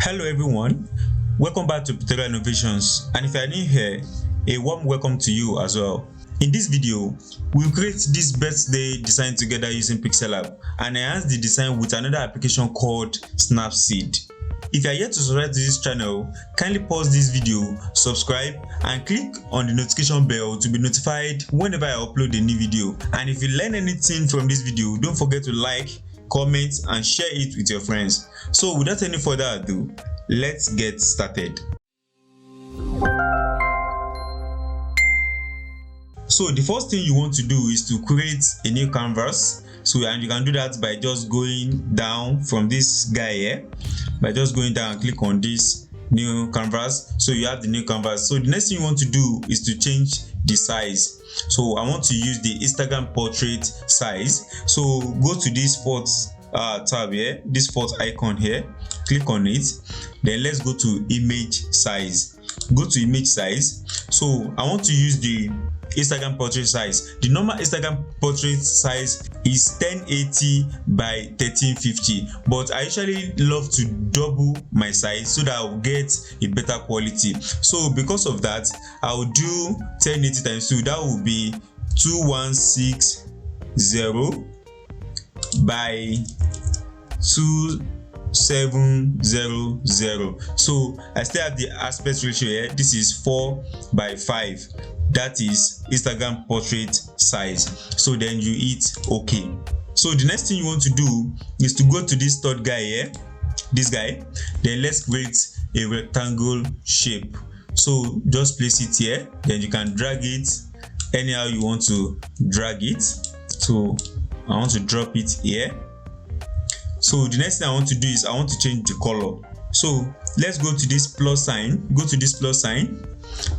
Hello everyone, welcome back to Pictorial Innovations, and if you are new here, a warm welcome to you as well. In this video, we'll create this birthday design together using Pixellab and enhance the design with another application called Snapseed. If you are yet to subscribe to this channel, kindly pause this video, subscribe and click on the notification bell to be notified whenever I upload a new video. And if you learn anything from this video, don't forget to like, comment and share it with your friends. So without any further ado, let's get started. So the first thing you want to do is to create a new canvas. And you can do that by just going down from this guy here, by just going down and click on this new canvas. So you have the new canvas. So the next thing you want to do is to change the size. So I want to use the Instagram portrait size. So go to this fourth tab here, this fourth icon here, click on it, then let's go to image size. Go to image size. So I want to use the Instagram portrait size. The normal Instagram portrait size is 1080 by 1350, but I usually love to double my size so that I'll get a better quality. So because of that, I'll do 1080 times 2. That will be 2160 by 2700. So I still have the aspect ratio here. This is 4:5. That is Instagram portrait size. So then you hit OK. So the next thing you want to do is to go to this third guy here, this guy. Then let's create a rectangle shape. So just place it here, then you can drag it anyhow you want to drag it. So I want to drop it here. So the next thing I want to do is I want to change the color. So let's go to this plus sign,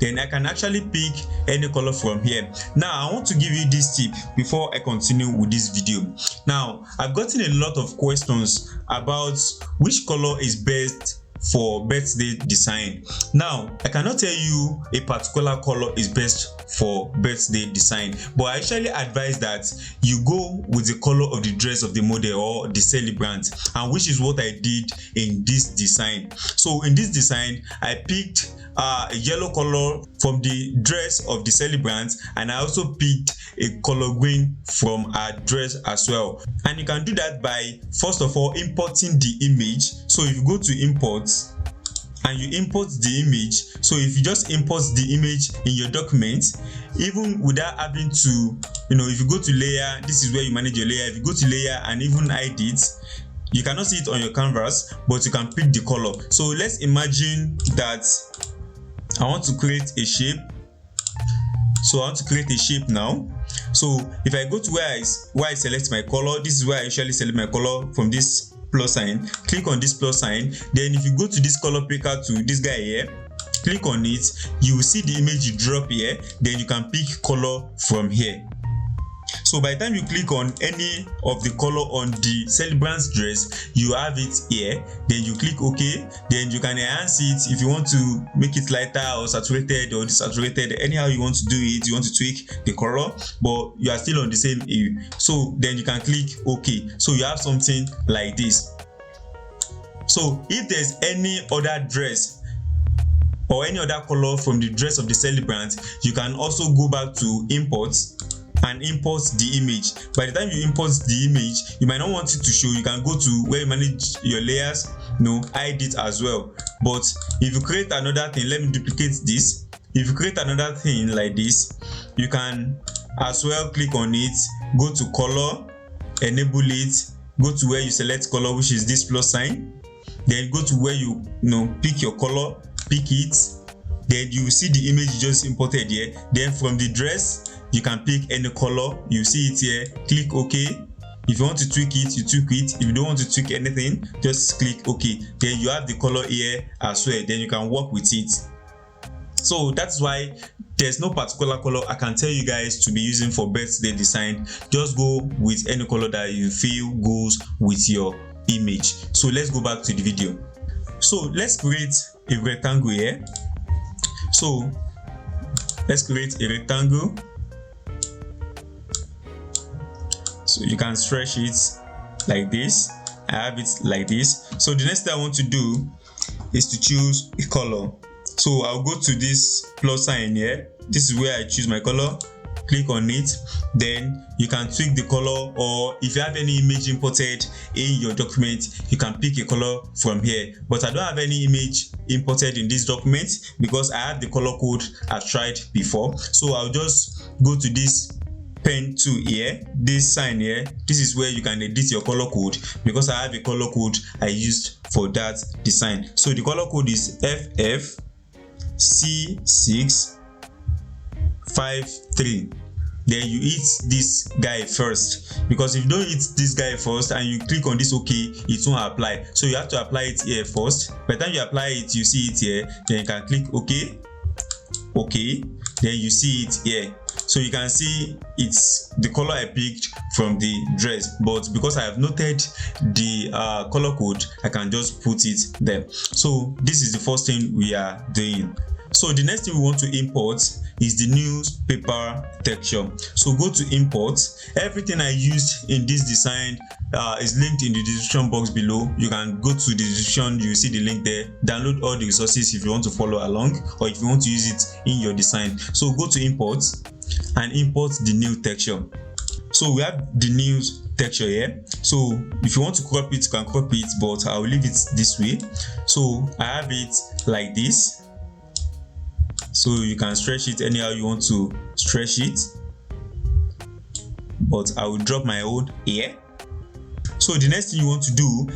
then I can actually pick any color from here. Now I want to give you this tip before I continue with this video. Now I've gotten a lot of questions about which color is best for birthday design. Now I cannot tell you a particular color is best for birthday design, but I actually advise that you go with the color of the dress of the model or the celebrant, and which is what I did in this design. So in this design I picked a yellow color from the dress of the celebrant, and I also picked a color green from her dress as well. And you can do that by first of all importing the image. So if you go to import and you import the image, so if you just import the image in your document, even without having to, if you go to layer, this is where you manage your layer. If you go to layer and even hide it, you cannot see it on your canvas, but you can pick the color. So let's imagine that I want to create a shape. So I want to create a shape now. So if I go to where I select my color, this is where I usually select my color from this plus sign. Click on this plus sign. Then if you go to this color picker to this guy here, click on it, you will see the image drop here. Then you can pick color from here. So by the time you click on any of the color on the celebrant's dress, you have it here. Then you click OK. Then you can enhance it if you want to make it lighter or saturated or desaturated. Anyhow you want to do it, you want to tweak the color, but you are still on the same hue. So then you can click OK. So you have something like this. So if there's any other dress or any other color from the dress of the celebrant, you can also go back to import and import the image. By the time you import the image, you might not want it to show. You can go to where you manage your layers, hide it as well. But if you create another thing, let me duplicate this. If you create another thing like this, you can as well click on it, go to color, enable it, go to where you select color, which is this plus sign. Then go to where you pick your color, pick it. Then you see the image you just imported here. Then from the dress, you can pick any color. You see it here, click OK. If you want to tweak it, you tweak it. If you don't want to tweak anything, just click OK. Then you have the color here as well. Then you can work with it. So that's why there's no particular color I can tell you guys to be using for birthday design. Just go with any color that you feel goes with your image. So let's go back to the video. So let's create a rectangle here. So let's create a rectangle. So you can stretch it like this. I have it like this. So the next thing I want to do is to choose a color. So I'll go to this plus sign here. This is where I choose my color. Click on it, then you can tweak the color, or if you have any image imported in your document, you can pick a color from here. But I don't have any image imported in this document because I have the color code I've tried before. So I'll just go to this pen tool here, this sign here. This is where you can edit your color code because I have a color code I used for that design. So the color code is FFC653. Then you hit this guy first, because if you don't hit this guy first and you click on this OK, it won't apply. So you have to apply it here first. By the time you apply it, you see it here, then you can click OK, then you see it here. So you can see it's the color I picked from the dress, but because I have noted the color code, I can just put it there. So this is the first thing we are doing. So the next thing we want to import is the newspaper texture. So go to import. Everything I used in this design is linked in the description box below. You can go to the description, you see the link there. Download all the resources if you want to follow along, or if you want to use it in your design. So go to import and import the new texture. So we have the new texture here. So if you want to crop it, you can crop it, but I'll leave it this way. So I have it like this. So you can stretch it anyhow you want to stretch it, but I will drop my own here. So the next thing you want to do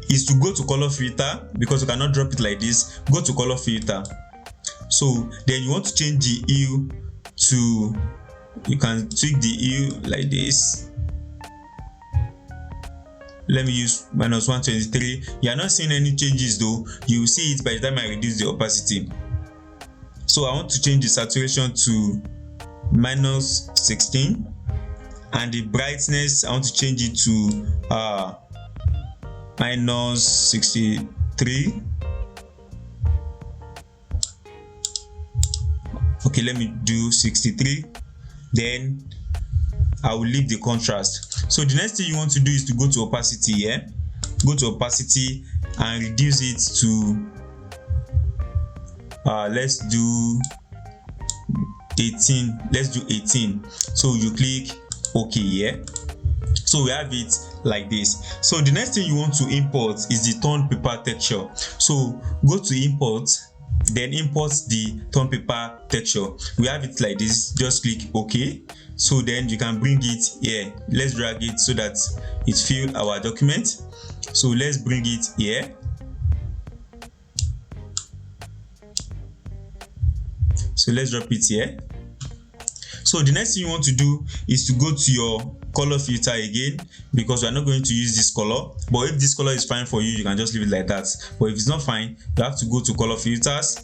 is to go to color filter, because you cannot drop it like this. Go to color filter. So then you want to change the hue to, you can tweak the hue like this. Let me use -123. You are not seeing any changes though. You will see it by the time I reduce the opacity. So I want to change the saturation to -16, and the brightness I want to change it to -63. Okay, let me do 63. Then I will leave the contrast. So the next thing you want to do is to go to opacity here. Go to opacity and reduce it to let's do 18. Let's do 18. So you click OK here. So we have it like this. So the next thing you want to import is the tone paper texture. So go to import, then import the tone paper texture. We have it like this. Just click OK. So then you can bring it here. Let's drag it so that it fills our document. So let's bring it here. So let's drop it here. So the next thing you want to do is to go to your color filter again, because we are not going to use this color. But if this color is fine for you, you can just leave it like that. But if it's not fine, you have to go to color filters.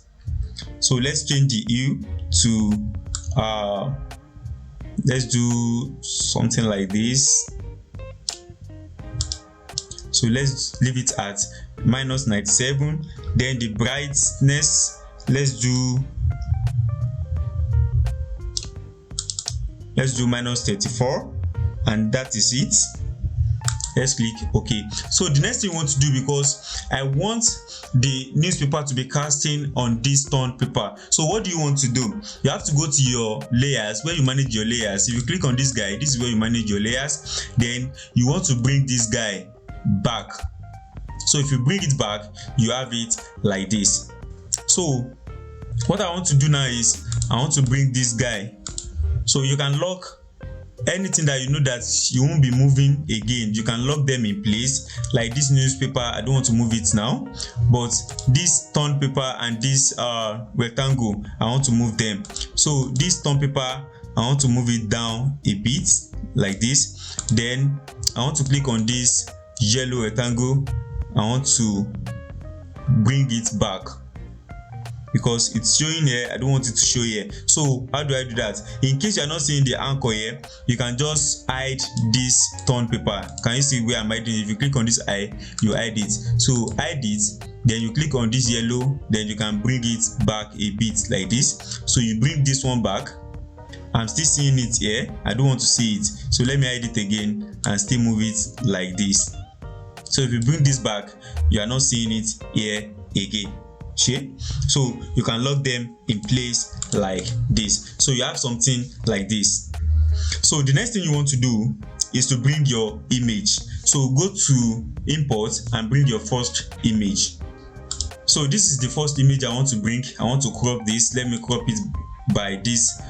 So let's change the hue to let's do something like this. So let's leave it at -97. Then the brightness, let's do -34, and that is it. Let's click OK. So the next thing you want to do, because I want the newspaper to be casting on this tone paper. So what do you want to do? You have to go to your layers, where you manage your layers. If you click on this guy, this is where you manage your layers. Then you want to bring this guy back. So if you bring it back, you have it like this. So what I want to do now is I want to bring this guy. So you can lock anything that you know that you won't be moving again. You can lock them in place. Like this newspaper, I don't want to move it now, but this tone paper and this rectangle, I want to move them. So this tone paper, I want to move it down a bit like this. Then I want to click on this yellow rectangle. I want to bring it back, because it's showing here. I don't want it to show here. So how do I do that? In case you're not seeing the anchor here, you can just hide this tone paper. Can you see where I'm hiding? If you click on this eye, you hide it. So hide it, then you click on this yellow, then you can bring it back a bit like this. So you bring this one back. I'm still seeing it here. I don't want to see it. So let me hide it again and still move it like this. So if you bring this back, you are not seeing it here again. shey. So you can lock them in place like this. So you have something like this. So the next thing you want to do is to bring your image. So go to import and bring your first image. So this is the first image I want to bring. I want to crop this. Let me crop it by this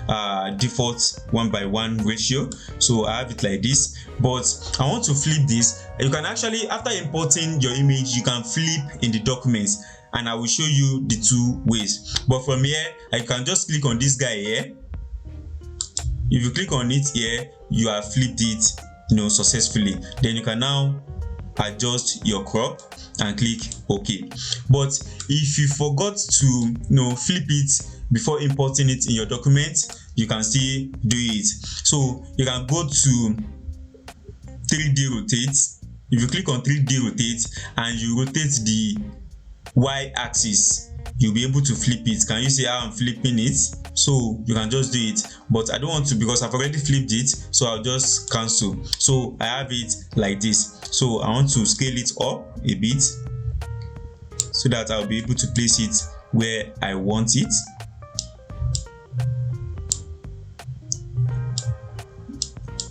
default 1:1 ratio. So I have it like this, but I want to flip this. You can actually, after importing your image, you can flip in the documents, and I will show you the two ways. But from here, I can just click on this guy here. If you click on it here, you have flipped it, successfully. Then you can now adjust your crop and click OK. But if you forgot to flip it before importing it in your document, you can still do it. So you can go to 3D rotate. If you click on 3D rotate and you rotate the y-axis, you'll be able to flip it. Can you see how I'm flipping it? So you can just do it, but I don't want to because I've already flipped it, so I'll just cancel. So I have it like this. So I want to scale it up a bit so that I'll be able to place it where I want it.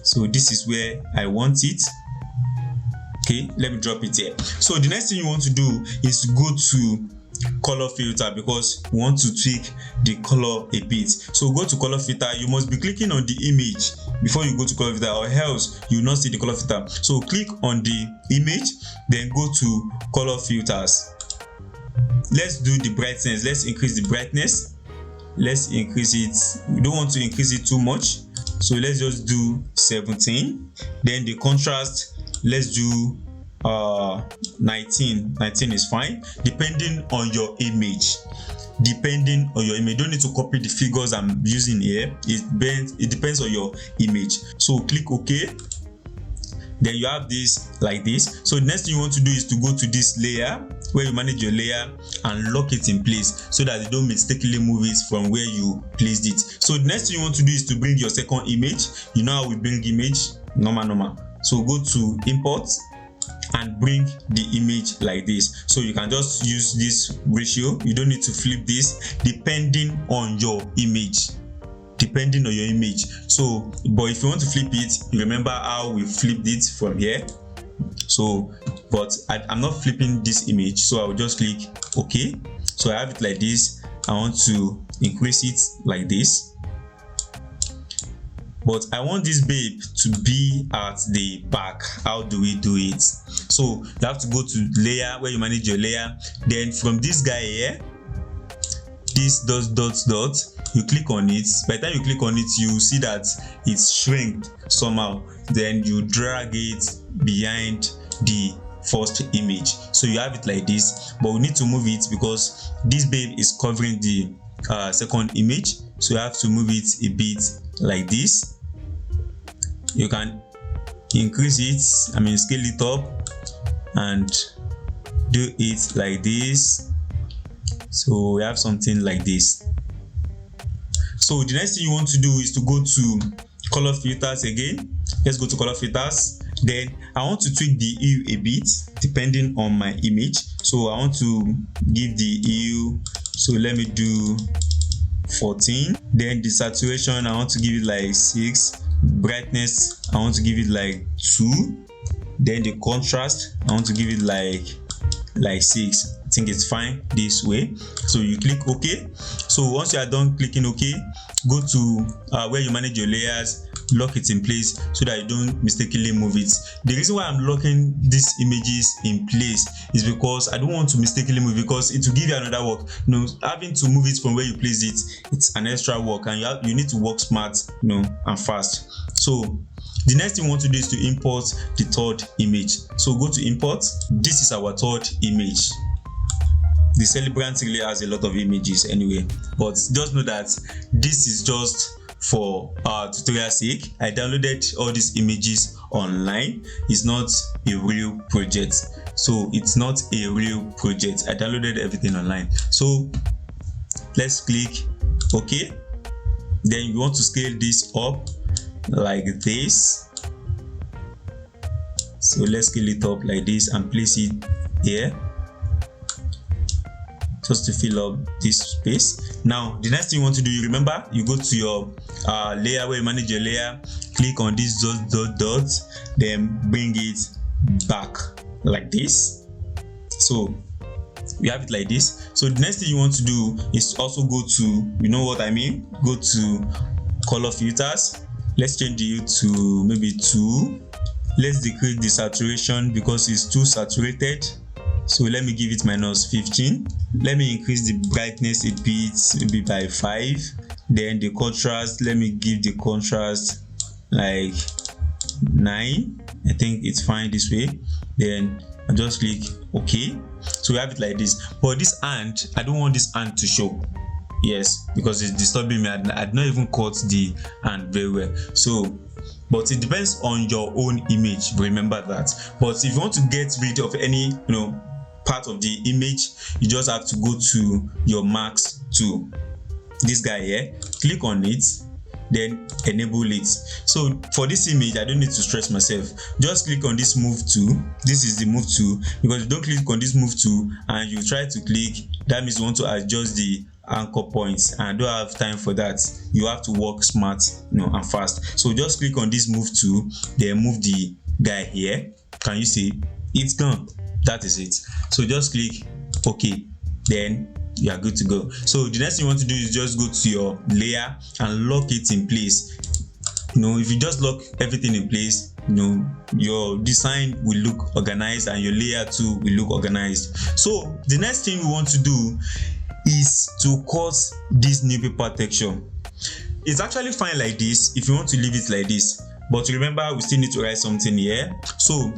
So this is where I want it. Okay, let me drop it here. So the next thing you want to do is to go to color filter, because we want to tweak the color a bit. So go to color filter. You must be clicking on the image before you go to color filter, or else you will not see the color filter. So click on the image, then go to color filters. Let's do the brightness. Let's increase the brightness. Let's increase it. We don't want to increase it too much, so let's just do 17. Then the contrast, let's do 19 is fine, depending on your image. Don't need to copy the figures I'm using here. It depends on your image. So click OK. Then you have this like this. So the next thing you want to do is to go to this layer where you manage your layer and lock it in place so that you don't mistakenly move it from where you placed it. So the next thing you want to do is to bring your second image. You know how we bring image? Normal. So go to import and bring the image like this. So you can just use this ratio. You don't need to flip this, depending on your image. So, but if you want to flip it, you remember how we flipped it from here. So, but I'm not flipping this image, so I will just click OK. So I have it like this. I want to increase it like this, but I want this babe to be at the back. How do we do it? So you have to go to layer where you manage your layer. Then from this guy here, this dot, you click on it. By the time you click on it, you see that it's shrinked somehow. Then you drag it behind the first image. So you have it like this, but we need to move it because this babe is covering the second image. So you have to move it a bit like this. You can increase it, scale it up and do it like this. So we have something like this. So the next thing you want to do is to go to color filters again. Let's go to color filters. Then I want to tweak the hue a bit depending on my image. So I want to give the hue, so let me do 14. Then the saturation, I want to give it like 6. Brightness, I want to give it like 2. Then the contrast, I want to give it like 6. I think it's fine this way. So you click OK. So once you are done clicking OK, go to where you manage your layers, lock it in place so that you don't mistakenly move it. The reason why I'm locking these images in place is because I don't want to mistakenly move, because it will give you another work. Having to move it from where you place it, it's an extra work, and you need to work smart, and fast. So the next thing we want to do is to import the third image. So go to import. This is our third image. The celebrant really has a lot of images anyway, but just know that this is just for tutorial sake. I downloaded all these images online. It's not a real project. So it's not a real project. I downloaded everything online. So let's click OK. Then you want to scale this up like this. So let's scale it up like this and place it here. just to fill up this space. Now the next thing you want to do, you remember, you go to your layer where you manage your layer, click on this dot, then bring it back like this. So we have it like this. So the next thing you want to do is also go to, you know what I mean, go to color filters. Let's change the hue to maybe 2. Let's decrease the saturation because it's too saturated, so let me give it -15. Let me increase the brightness a bit, maybe by 5. Then the contrast, let me give the contrast like 9. I think it's fine this way. Then I just click OK. So we have it like this. But this ant, I don't want this ant to show. Yes, because it's disturbing me. I'd not even cut the ant very well. So, but it depends on your own image, remember that. But if you want to get rid of any part of the image, you just have to go to your max tool, this guy here, click on it, then enable it. So for this image, I don't need to stress myself. Just click on this move tool. This is the move tool, because you don't click on this move tool and you try to click, that means you want to adjust the anchor points, and I don't have time for that. You have to work smart, and fast. So just click on this move tool, then move the guy here. Can you see? It's gone. That is it. So just click OK, then you are good to go. So the next thing you want to do is just go to your layer and lock it in place. If you just lock everything in place, your design will look organized and your layer too will look organized. So the next thing we want to do is to cut this new paper texture. It's actually fine like this if you want to leave it like this, but remember we still need to write something here. So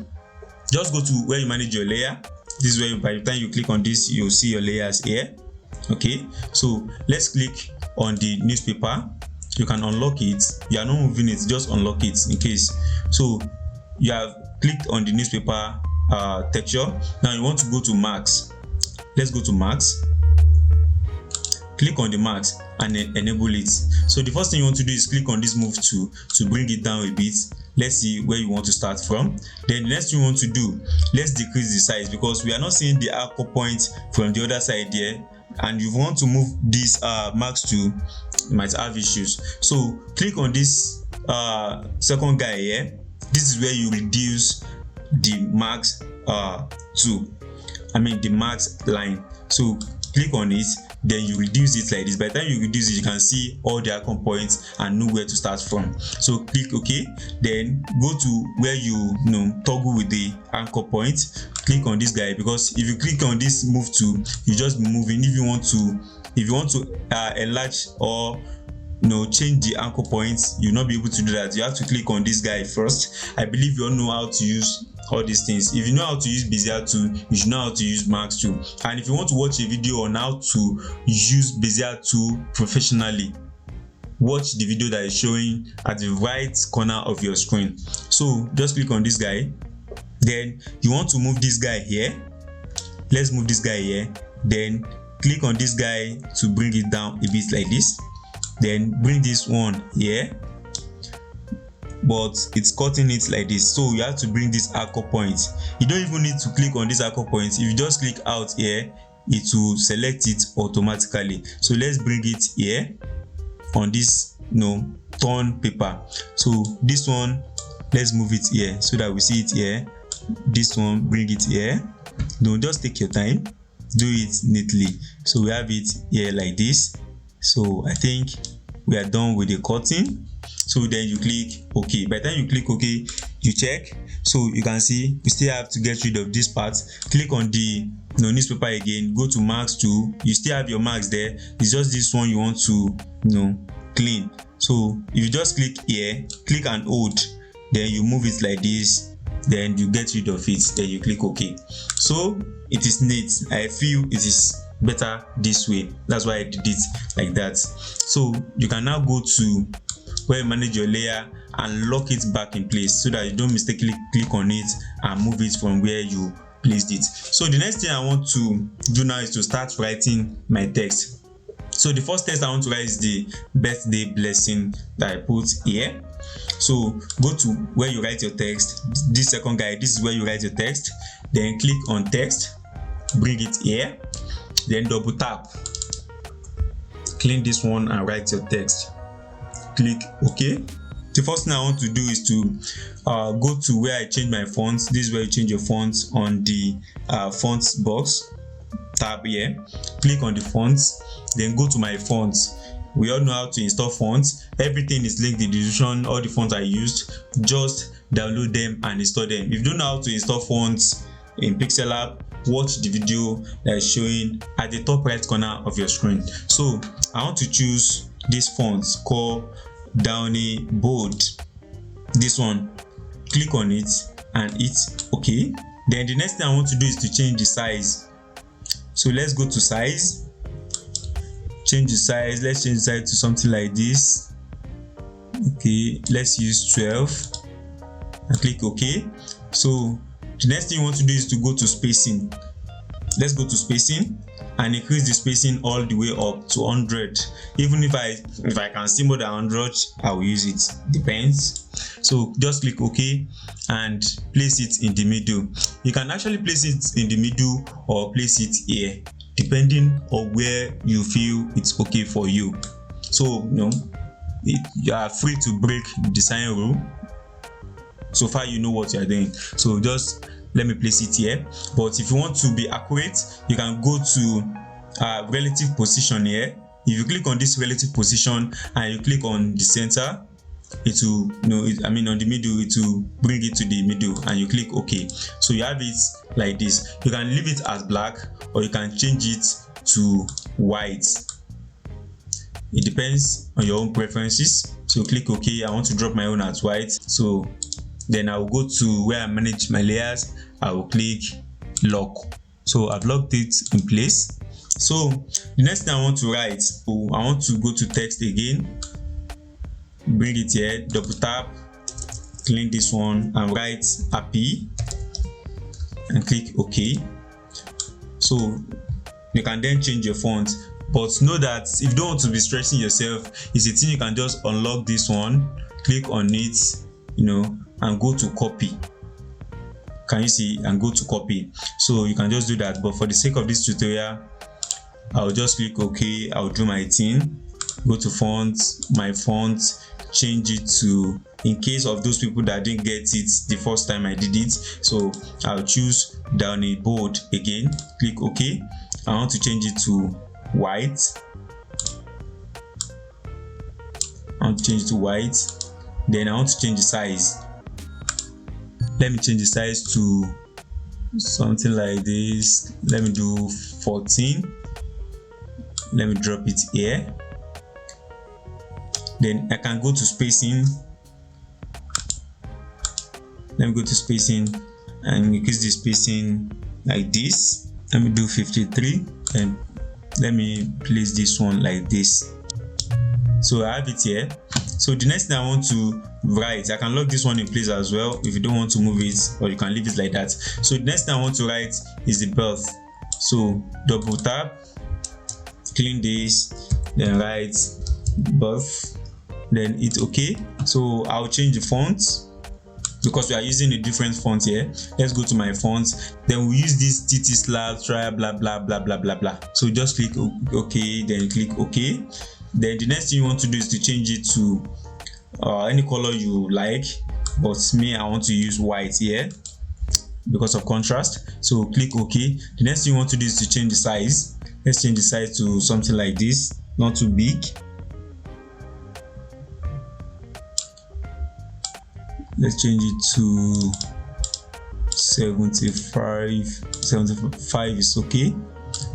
just go to where you manage your layer. This is where by the time you click on this, you'll see your layers here. Okay, so let's click on the newspaper. You can unlock it. You are not moving it, just unlock it in case. So you have clicked on the newspaper texture. Now you want to go to max. Let's go to max. Click on the max and then enable it. So the first thing you want to do is click on this move tool to bring it down a bit. Let's see where you want to start from. Then the next thing you want to do, let's decrease the size because we are not seeing the anchor point from the other side here, and you want to move this max tool, you might have issues. So click on this second guy here. This is where you reduce the max the max line. So click on it, then you reduce it like this. By the time you reduce it, you can see all the icon points and know where to start from. So click OK, then go to where you toggle with the anchor point. Click on this guy, because if you click on this move tool, you just be moving. If you want to enlarge or change the anchor points, you'll not be able to do that. You have to click on this guy first. I believe you all know how to use all these things. If you know how to use Bezier tool, you should know how to use Max tool. And if you want to watch a video on how to use Bezier tool professionally, watch the video that is showing at the right corner of your screen. So just click on this guy. Then you want to move this guy here. Let's move this guy here. Then click on this guy to bring it down a bit like this. Then bring this one here, but it's cutting it like this, so you have to bring this anchor point. You don't even need to click on this anchor point. If you just click out here, it will select it automatically. So let's bring it here on this torn paper. So this one, let's move it here so that we see it here. This one, bring it here. Don't just take your time, do it neatly. So we have it here like this. So I think we are done with the cutting. So then you click OK. By the time you click OK, you check. So you can see we still have to get rid of this part. Click on the newspaper again, go to max tool. You still have your max there. It's just this one you want to clean. So if you just click here, click and hold, then you move it like this, then you get rid of it, then you click OK. So it is neat. I feel it is better this way. That's why I did it like that. So you can now go to where you manage your layer and lock it back in place so that you don't mistakenly click on it and move it from where you placed it. So the next thing I want to do now is to start writing my text. So the first text I want to write is the birthday blessing that I put here. So go to where you write your text. This second guy, this is where you write your text. Then click on text, bring it here. then double tap, clean this one and write your text. Click OK. The first thing I want to do is to go to where I change my fonts. This is where you change your fonts on the fonts box tab here. Click on the fonts, then go to my fonts. We all know how to install fonts. Everything is linked in the description. All the fonts I used, just download them and install them. If you don't know how to install fonts in Pixellab, watch the video that is showing at the top right corner of your screen. So I want to choose this font called Downy Bold. This one, click on it and hit OK. Then the next thing I want to do is to change the size. So let's go to size, change the size. Let's change the size to something like this. Okay, let's use 12 and click OK. So the next thing you want to do is to go to spacing. Let's go to spacing and increase the spacing all the way up to 100. Even if I can see more than 100, I will use it. Depends. So just click OK and place it in the middle. You can actually place it in the middle or place it here, depending on where you feel it's okay for you. So you are free to break the design rule. So far you know what you are doing. So just let me place it here. But if you want to be accurate, you can go to relative position here. If you click on this relative position and you click on the center, it will on the middle, it will bring it to the middle and you click OK. So you have it like this. You can leave it as black or you can change it to white. It depends on your own preferences. So click OK. I want to drop my own as white. So then I will go to where I manage my layers. I will click lock. So I've locked it in place. So the next thing I want to write, I want to go to text again, bring it here, double tap, clean this one and write happy and click OK. So you can then change your font, but know that if you don't want to be stressing yourself, it's a thing you can just unlock this one, click on it, and go to copy. Can you see? And go to copy. So you can just do that, but for the sake of this tutorial, I'll just click OK. I'll do my thing, go to fonts, my font, change it to, in case of those people that didn't get it the first time I did it, so I'll choose Downy Bold again, click OK. I want to change it to white. I want to change it to white. Then I want to change the size. Let me change the size to something like this. Let me do 14. Let me drop it here. Then I can go to spacing. Let me go to spacing and increase the spacing like this. Let me do 53 and let me place this one like this. So I have it here. So the next thing I want to write, I can lock this one in place as well if you don't want to move it, or you can leave it like that. So the next thing I want to write is the birth. So double tap, clean this, then write birth, then hit OK. So I'll change the font because we are using a different font here. Let's go to my font. Then we use this TT slab try blah blah blah blah blah blah. So just click OK, then click OK. Then the next thing you want to do is to change it to any color you like, but me, I want to use white here because of contrast. So click OK. The next thing you want to do is to change the size. Let's change the size to something like this, not too big. Let's change it to 75. 75 is okay.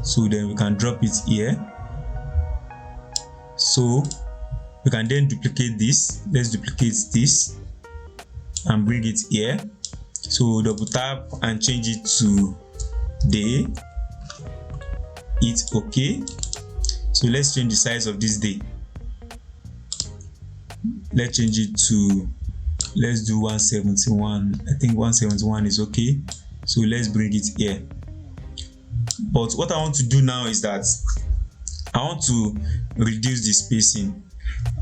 So then we can drop it here. So we can then duplicate this. Let's duplicate this and bring it here. So double tap and change it to day. Hit OK. So let's change the size of this day. Let's change it to, let's do 171. I think 171 is okay. So let's bring it here. But what I want to do now is that I want to reduce the spacing.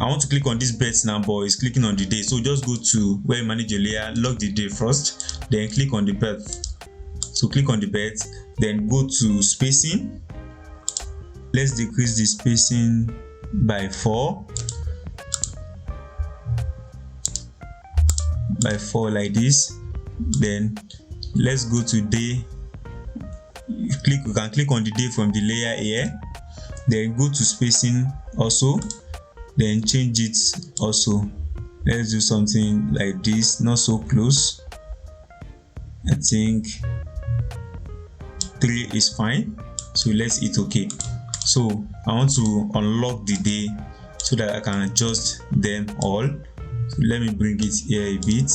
I want to click on this birth now, but it's clicking on the day. So just go to where you manage your layer, lock the day first, then click on the birth. So click on the birth, then go to spacing, let's decrease the spacing by 4 like this. Then let's go to day. We can click on the day from the layer here, then go to spacing also, then change it also. Let's do something like this, not so close. I think 3 is fine, so let's hit OK. So I want to unlock the day so that I can adjust them all. So let me bring it here a bit.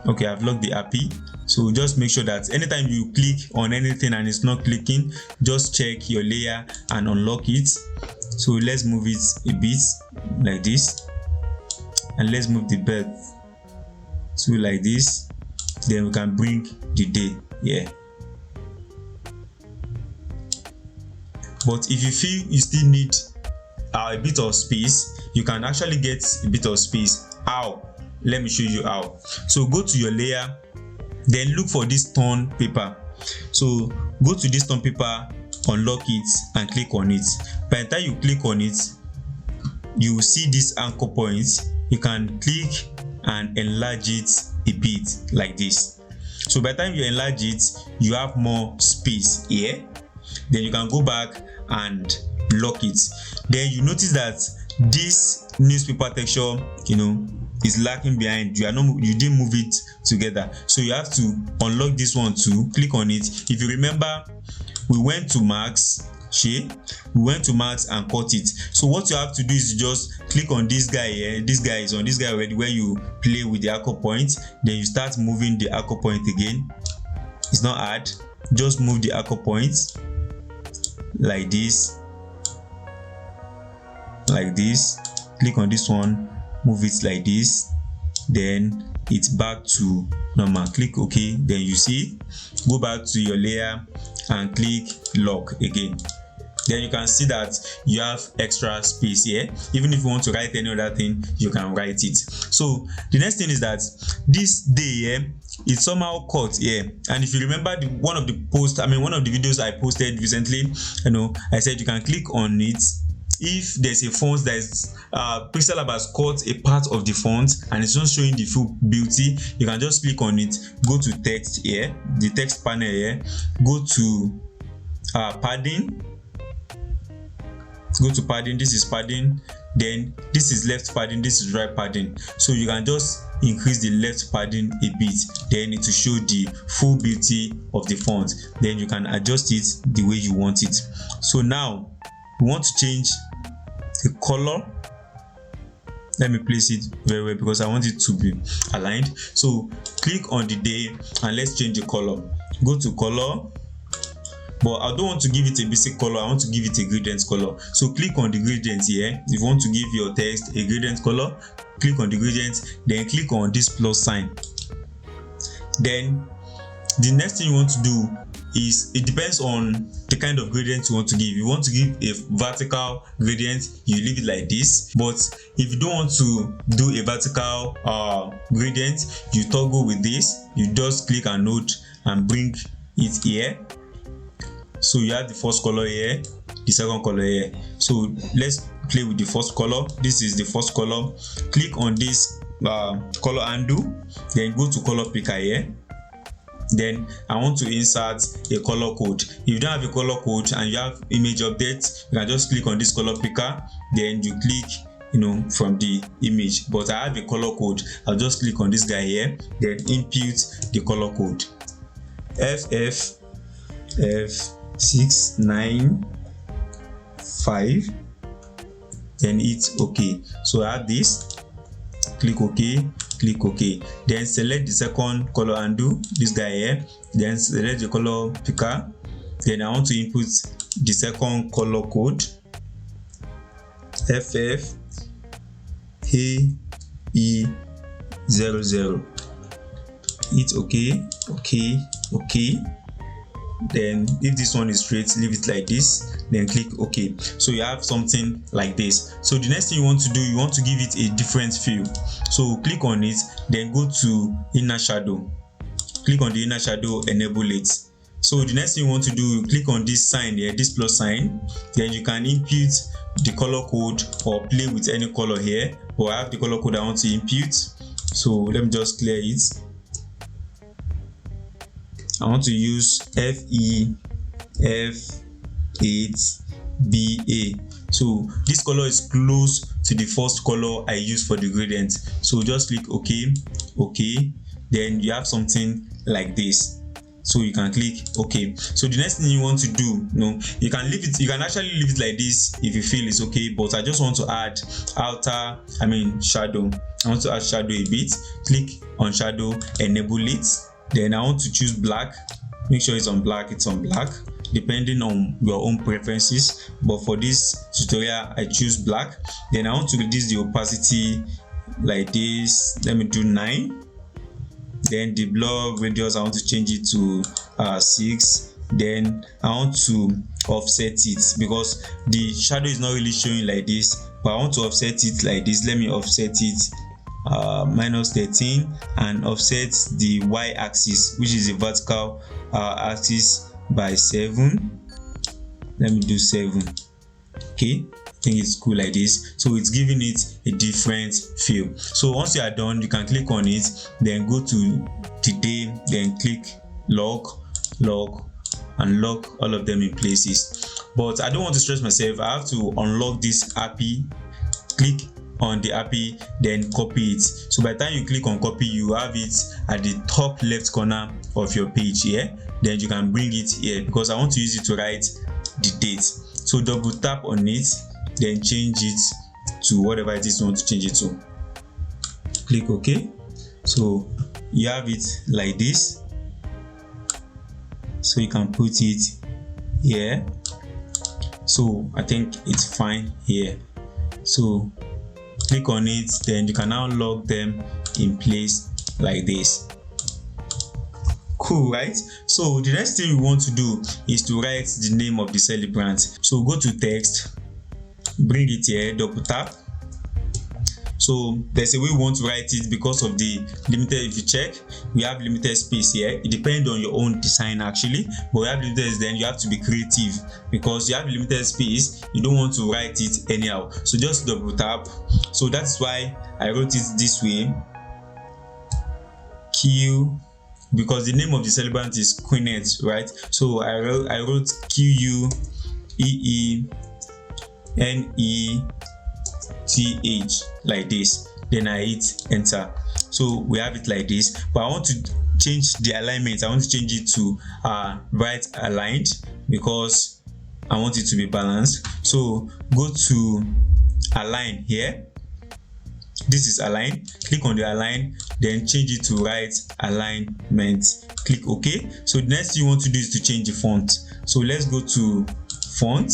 Okay, I've locked the API. So just make sure that anytime you click on anything and it's not clicking, just check your layer and unlock it. So let's move it a bit like this, and let's move the bed to like this. Then we can bring the day here. But if you feel you still need a bit of space, you can actually get a bit of space. How? Let me show you how. So go to your layer, then look for this torn paper. So go to this torn paper, unlock it and click on it. By the time you click on it, you will see this anchor point. You can click and enlarge it a bit like this. So by the time you enlarge it, you have more space here. Then you can go back and lock it. Then you notice that this newspaper texture, is lacking behind. You didn't move it together, so you have to unlock this one too. Click on it. If you remember, we went to max and cut it. So what you have to do is just click on this guy here. This guy is on this guy already, where you play with the anchor point. Then you start moving the anchor point again. It's not hard, just move the anchor point like this, click on this one, move it like this, then it's back to normal. Click OK. Then you see, go back to your layer and click lock again. Then you can see that you have extra space here. Even if you want to write any other thing, you can write it. So the next thing is that this day here, it's somehow cut here. And if you remember one of the videos I posted recently, I said you can click on it. If there's a font that is Pixellab has cut a part of the font and it's not showing the full beauty, you can just click on it, go to text here, the text panel here, go to padding, this is padding, then this is left padding, this is right padding. So you can just increase the left padding a bit, then it will show the full beauty of the font. Then you can adjust it the way you want it. So now we want to change the color. Let me place it very well because I want it to be aligned. So click on the day and let's change the color. Go to color, but I don't want to give it a basic color, I want to give it a gradient color. So click on the gradient here. If you want to give your text a gradient color, click on the gradient, then click on this plus sign. Then the next thing you want to do is, it depends on the kind of gradient you want to give. You want to give a vertical gradient, you leave it like this. But if you don't want to do a vertical gradient, you toggle with this. You just click and hold and bring it here. So you have the first color here, the second color here. So let's play with the first color. This is the first color. Click on this color undo, then go to color picker here. Then I want to insert a color code. If you don't have a color code and you have image update, you can just click on this color picker, then you click from the image. But I have a color code, I'll just click on this guy here, then input the color code FFF695, then it's OK. So I have this, click OK, click OK. Then select the second color undo, this guy here, then select the color picker. Then I want to input the second color code FFAE00. It's OK, OK, OK. Then if this one is straight, leave it like this, then click OK. So you have something like this. So the next thing you want to do, you want to give it a different feel. So click on it, then go to inner shadow, click on the inner shadow, enable it. So the next thing you want to do, you click on this sign here, this plus sign, then you can input the color code or play with any color here. But I have the color code I want to input, so let me just clear it. I want to use FEF8BA. So this color is close to the first color I used for the gradient. So just click OK, then you have something like this. So you can click OK. So the next thing you want to do, you can leave it, you can actually leave it like this if you feel it's okay, but I just want to add shadow. I want to add shadow a bit. Click on shadow, enable it. Then I want to choose black. Make sure it's on black, depending on your own preferences, but for this tutorial I choose black. Then I want to reduce the opacity like this. Let me do 9. Then the blur radius, I want to change it to 6. Then I want to offset it because the shadow is not really showing like this, but I want to offset it like this. Let me offset it -13 and offset the y-axis, which is the vertical axis, by 7. Let me do 7. Okay, I think it's cool like this. So it's giving it a different feel. So once you are done, you can click on it, then go to today, then click lock, and lock all of them in places. But I don't want to stress myself. I have to unlock this API. Click on the API, then copy it. So by the time you click on copy, you have it at the top left corner of your page here. Then you can bring it here because I want to use it to write the date. So double tap on it, then change it to whatever it is you want to change it to. Click OK. So you have it like this. So you can put it here. So I think it's fine here. So click on it, then you can now lock them in place like this. Cool, right? So the next thing we want to do is to write the name of the celebrant. So go to text, bring it here, double tap. So there's a way we want to write it because of the limited. If you check, we have limited space here. It depends on your own design actually, but we have limited. Then you have to be creative because you have limited space. You don't want to write it anyhow. So just double tap. So that's why I wrote it this way. Q, because the name of the celebrant is Queenette, right? So I wrote QUEENETH like this. Then I hit enter. So we have it like this. But I want to change the alignment. I want to change it to right aligned because I want it to be balanced. So go to align here. This is align. Click on the align, then change it to right alignment. Click OK. So the next thing you want to do is to change the font. So let's go to font,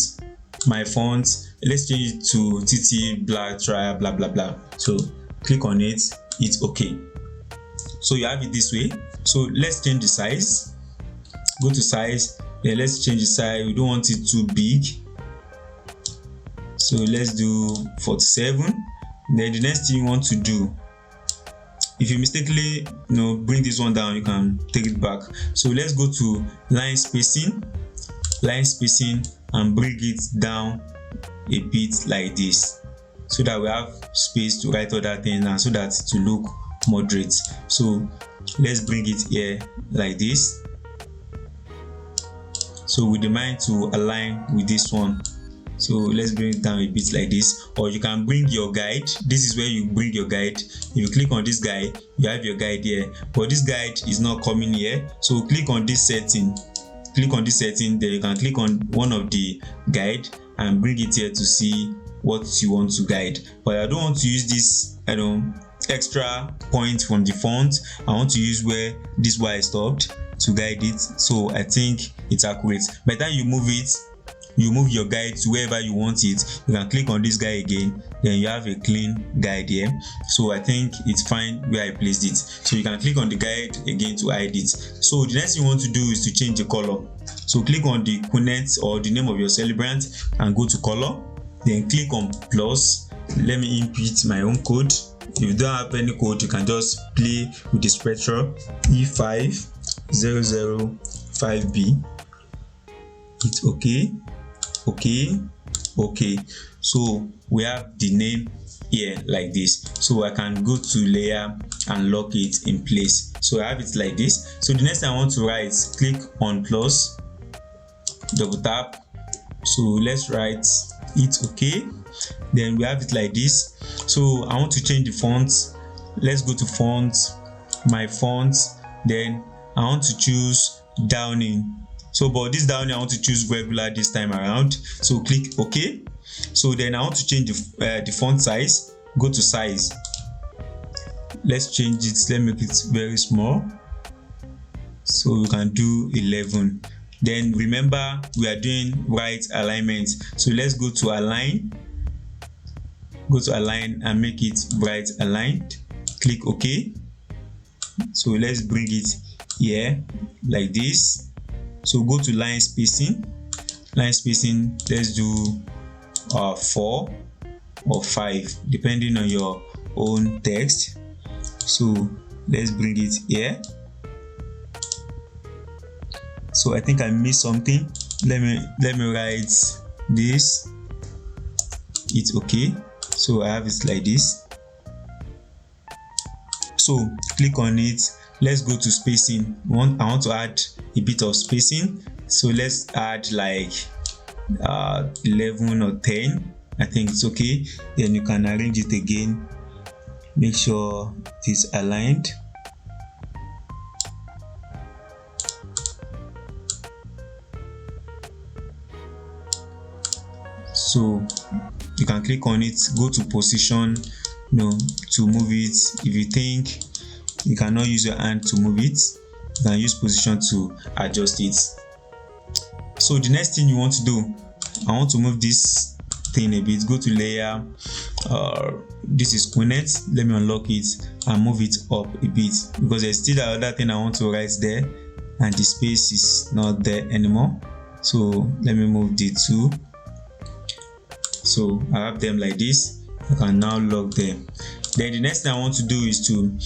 my font. Let's change it to TT black trial blah blah blah. So click on it, it's OK. So you have it this way. So let's change the size. Go to size, then let's change the size. We don't want it too big, so let's do 47. Then the next thing you want to do, if you mistakenly bring this one down, you can take it back. So let's go to line spacing, and bring it down a bit like this, so that we have space to write other things and so that to look moderate. So let's bring it here like this. So with the mind to align with this one. So let's bring it down a bit like this, or you can bring your guide. This is where you bring your guide. If you click on this guide, you have your guide here, but this guide is not coming here. So click on this setting, then you can click on one of the guide and bring it here to see what you want to guide. But I don't want to use this extra point from the font. I want to use where this Y stopped to guide it, so I think it's accurate. By the time you move it, you move your guide to wherever you want it. You can click on this guide again, then you have a clean guide here. So I think it's fine where I placed it. So you can click on the guide again to hide it. So the next thing you want to do is to change the color. So click on the Queenette or the name of your celebrant and go to color, then click on plus. Let me input my own code. If you don't have any code, you can just play with the spectrum E5005 5b, hit OK, OK, OK. So we have the name here like this. So I can go to layer and lock it in place. So I have it like this. So the next thing I want to write, click on plus, double tap. So let's write it OK. Then we have it like this. So I want to change the font. Let's go to font, my font. Then I want to choose Downing. So but this Downing I want to choose regular this time around. So click OK. So then I want to change the font size. Go to size. Let's change it. Let's make it very small. So we can do 11. Then remember we are doing right alignment. So let's go to align. Go to align and make it right aligned. Click OK. So let's bring it here like this. So go to line spacing. Line spacing, let's do 4 or 5 depending on your own text. So let's bring it here. So I think I missed something. Let me write this. It's okay. So I have it like this. So click on it. Let's go to spacing. I want to add a bit of spacing. So let's add like 11 or 10. I think it's okay. Then you can arrange it again. Make sure it is aligned. So you can click on it, go to position, to move it. If you think you cannot use your hand to move it, you can use position to adjust it. So the next thing you want to do, I want to move this thing a bit. Go to layer, this is Quinnet. Let me unlock it and move it up a bit because there's still another thing I want to write there and the space is not there anymore. So let me move the two. So I have them like this. I can now lock them. Then the next thing I want to do is to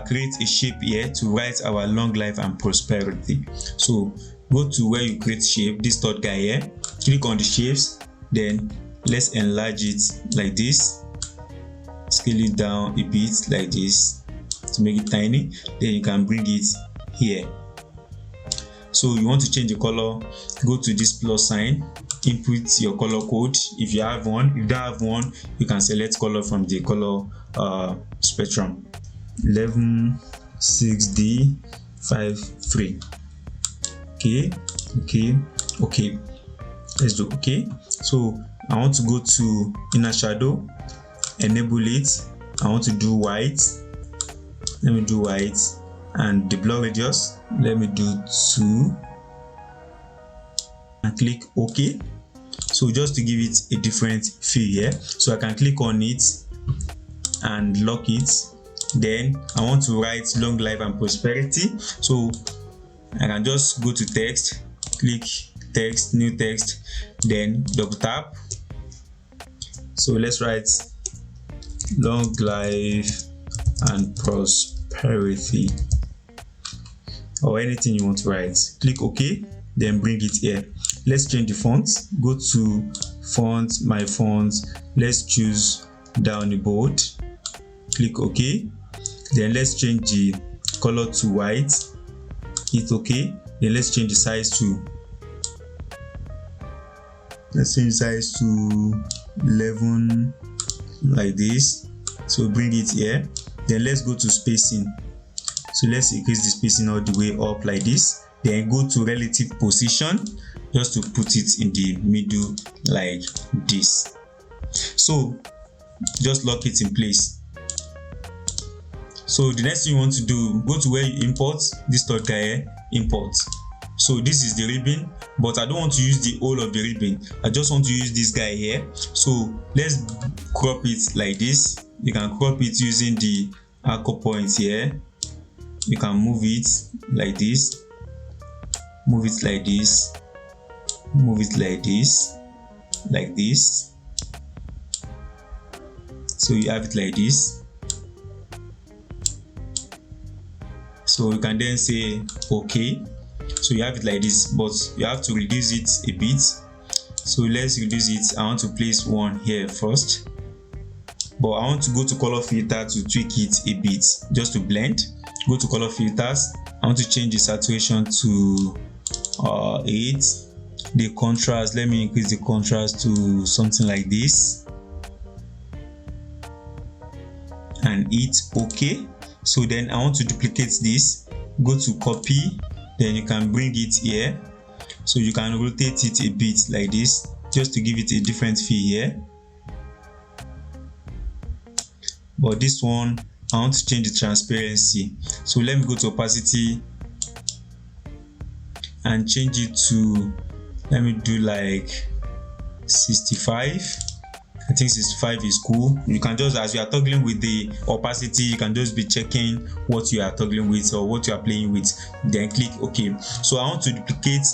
create a shape here to write our long life and prosperity. So go to where you create shape, this third guy here, click on the shapes, then let's enlarge it like this, scale it down a bit like this to make it tiny. Then you can bring it here. So you want to change the color, go to this plus sign, input your color code if you have one. If you don't have one, you can select color from the color spectrum. 11 6D 53. Okay, let's do okay. So I want to go to inner shadow, enable it. I want to do white. Let me do white, and the blur radius, let me do 2 and click OK. So just to give it a different feel here, so I can click on it and lock it. Then I want to write long life and prosperity. So I can just go to text, click text, new text, then double tap. So let's write long life and prosperity, or anything you want to write. Click OK, then bring it here. Let's change the font. Go to font, my font. Let's choose down the bold. Click OK. Then let's change the color to white. Hit OK. Then let's change the size to. Let's change the size to 11 like this. So bring it here. Then let's go to spacing. So let's increase the spacing all the way up like this. Then go to relative position, just to put it in the middle like this. So just lock it in place. So the next thing you want to do, go to where you import this third guy here, import. So this is the ribbon, but I don't want to use the whole of the ribbon. I just want to use this guy here. So let's crop it like this. You can crop it using the anchor points here. You can move it like this, move it like this, move it like this. So you have it like this. So you can then say OK. So you have it like this, but you have to reduce it a bit. So let's reduce it. I want to place one here first, but I want to go to color filter to tweak it a bit, just to blend. Go to color filters. I want to change the saturation to 8. The contrast, let me increase the contrast to something like this and hit OK. So then I want to duplicate this. Go to copy, then you can bring it here. So you can rotate it a bit like this, just to give it a different feel here. But this one, I want to change the transparency. So let me go to opacity and change it to, let me do like 65. I think 65 is cool. You can just, as you are toggling with the opacity, you can just be checking what you are toggling with or what you are playing with, then click OK. So I want to duplicate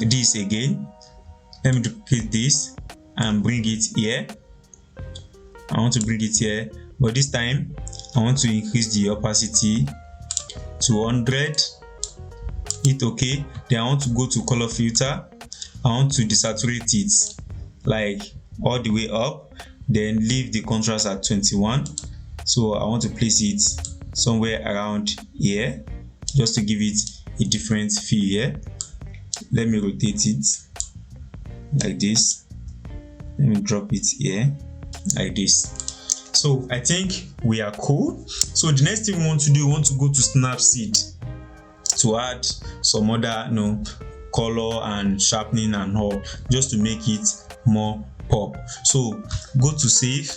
this again. Let me duplicate this and bring it here. I want to bring it here, but this time I want to increase the opacity to 100. Hit OK. Then I want to go to color filter. I want to desaturate it like all the way up, then leave the contrast at 21. So I want to place it somewhere around here, just to give it a different feel here. Let me rotate it like this. Let me drop it here like this. So I think we are cool. So the next thing we want to do, we want to go to Snapseed to add some other color and sharpening and all, just to make it more pop. So go to save.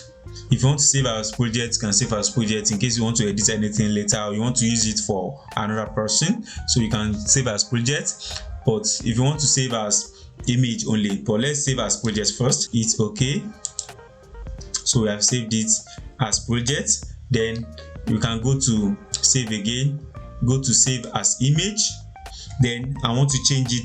If you want to save as project, you can save as project in case you want to edit anything later or you want to use it for another person. So you can save as project. But if you want to save as image only, but let's save as project first. It's OK. So we have saved it as project. Then you can go to save again, go to save as image. Then I want to change the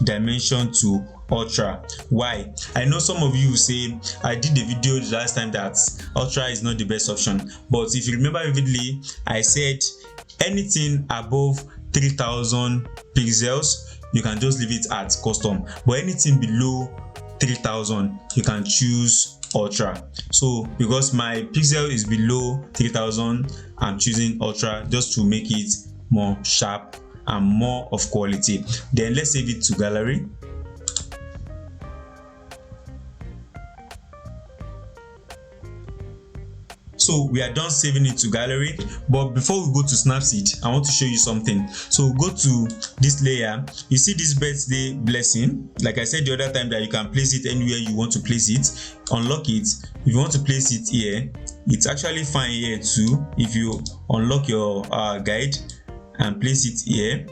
dimension to ultra. Why? I know some of you will say, I did the video the last time that ultra is not the best option, but if you remember vividly, I said anything above 3000 pixels you can just leave it at custom, but anything below 3000 you can choose ultra. So because my pixel is below 3000, I'm choosing ultra just to make it more sharp and more of quality. Then let's save it to gallery. So we are done saving it to gallery, but before we go to Snapseed, I want to show you something. So go to this layer. You see this birthday blessing, like I said the other time, that you can place it anywhere you want to place it. Unlock it. If you want to place it here, it's actually fine here too. If you unlock your guide and place it here,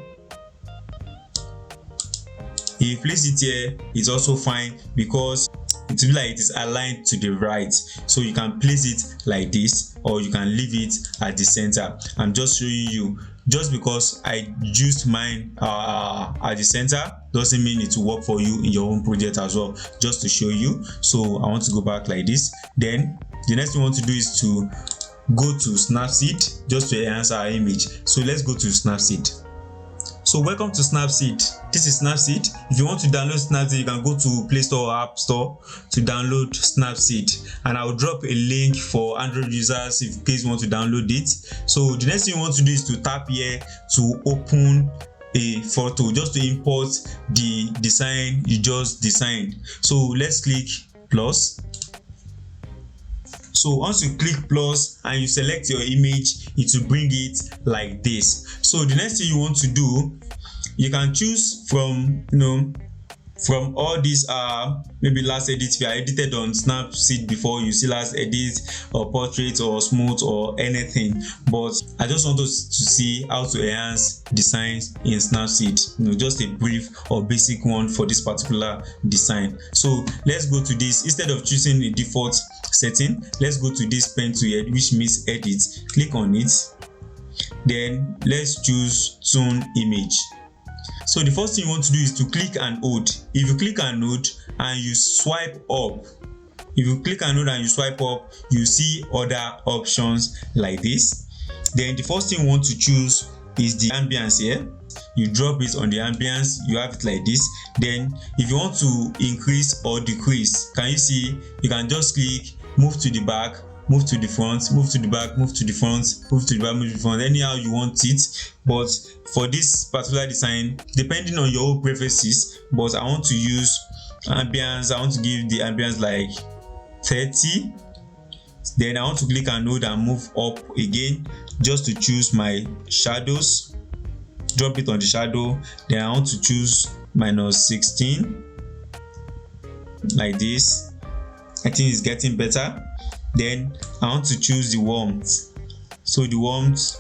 if you place it here, it's also fine because it will be like it is aligned to the right. So you can place it like this or you can leave it at the center. I'm just showing you, just because I used mine at the center doesn't mean it will work for you in your own project as well, just to show you. So I want to go back like this. Then the next thing we want to do is to go to Snapseed just to enhance our image. So let's go to Snapseed. So welcome to Snapseed. This is Snapseed. If you want to download Snapseed, you can go to Play Store or App Store to download Snapseed, and I'll drop a link for Android users in case you want to download it. So the next thing you want to do is to tap here to open a photo, just to import the design you just designed. So let's click plus. So once you click plus and you select your image, it will bring it like this. So the next thing you want to do, you can choose from from all these maybe last edit. If you are edited on Snapseed before, you see last edit or portrait or smooth or anything, but I just want us to see how to enhance designs in Snapseed, just a brief or basic one for this particular design. So let's go to this. Instead of choosing a default setting, let's go to this pen to edit, which means edit. Click on it, then let's choose tone image. So the first thing you want to do is to click and hold. If you click and hold and you swipe up, you see other options like this. Then the first thing you want to choose is the ambience here. You drop it on the ambience, you have it like this. Then if you want to increase or decrease, can you see, you can just click move to the back, move to the front, move to the back, move to the front, move to the back, move to the front, anyhow you want it. But for this particular design, depending on your own preferences, but I want to use ambience. I want to give the ambience like 30. Then I want to click and hold and move up again just to choose my shadows. Drop it on the shadow. Then I want to choose -16 like this. I think it's getting better. Then I want to choose the warmth. So the warmth,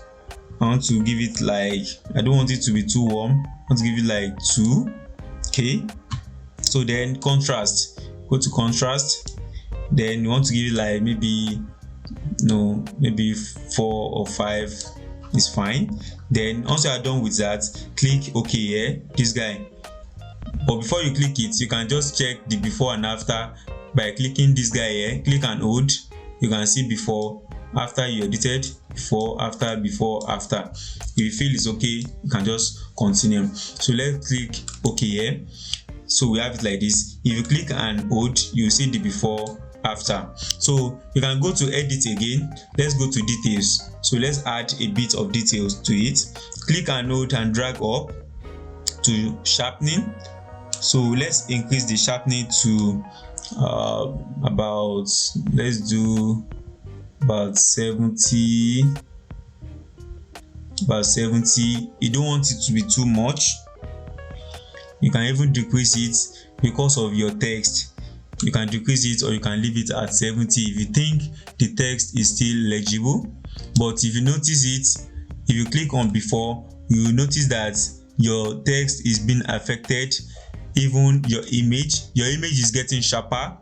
I want to give it like, I don't want it to be too warm. I want to give it like 2. Okay. So then contrast, go to contrast. Then you want to give it like maybe 4 or 5 is fine. Then once you are done with that, click OK here, this guy. But before you click it, you can just check the before and after by clicking this guy here. Click and hold. You can see before, after you edited, before, after, before, after. If you feel it's okay, you can just continue. So let's click OK here. So we have it like this. If you click and hold, you see the before, after. So you can go to edit again. Let's go to details. So let's add a bit of details to it. Click and hold and drag up to sharpening. So let's increase the sharpening to about, let's do about 70. You don't want it to be too much. You can even decrease it because of your text. You can decrease it or you can leave it at 70 if you think the text is still legible. But if you notice it, if you click on before, you will notice that your text is being affected. Even your image is getting sharper,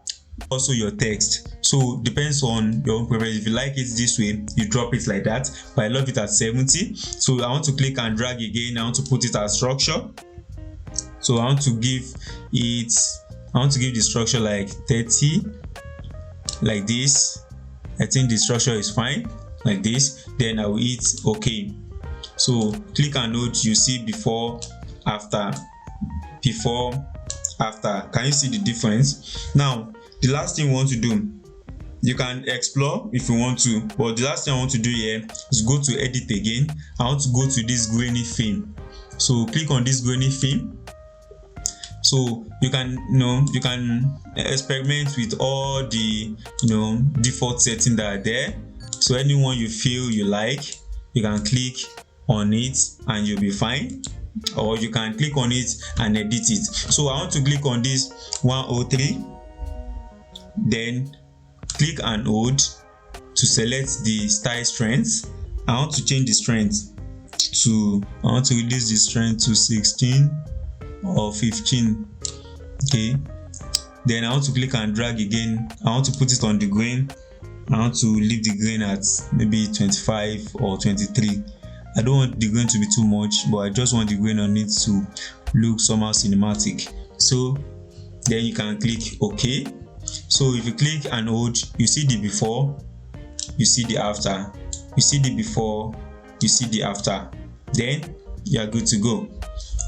also your text. So depends on your own preference. If you like it this way, you drop it like that, but I love it at 70. So I want to click and drag again. I want to put it as structure. So I want to give the structure like 30, like this. I think the structure is fine, like this. Then I will hit OK. So click and hold, you see before, after, before, after. Can you see the difference? Now the last thing we want to do, you can explore if you want to, but the last thing I want to do here is go to edit again. I want to go to this grainy theme. So click on this grainy theme. So you can experiment with all the default settings that are there. So anyone you feel you like, you can click on it and you'll be fine. Or you can click on it and edit it. So I want to click on this 103. Then click and hold to select the style strength. I want to change the strength to, I want to reduce the strength to 16 or 15. Okay. Then I want to click and drag again. I want to put it on the grain. I want to leave the grain at maybe 25 or 23. I don't want the grain to be too much, but I just want the grain on it to look somehow cinematic. So then you can click OK. So if you click and hold, you see the before, you see the after, you see the before, you see the after. Then you are good to go.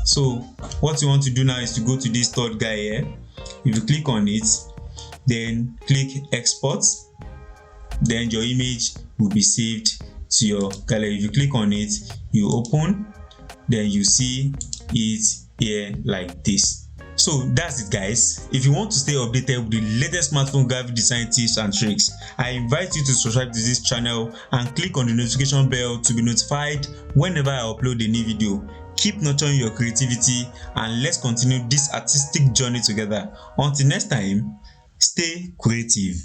So what you want to do now is to go to this third guy here. If you click on it, then click export, then your image will be saved to your gallery. If you click on it, you open, then you see it here like this. So that's it, guys. If you want to stay updated with the latest smartphone graphic design tips and tricks, I invite you to subscribe to this channel and click on the notification bell to be notified whenever I upload a new video. Keep nurturing your creativity and let's continue this artistic journey together. Until next time, stay creative.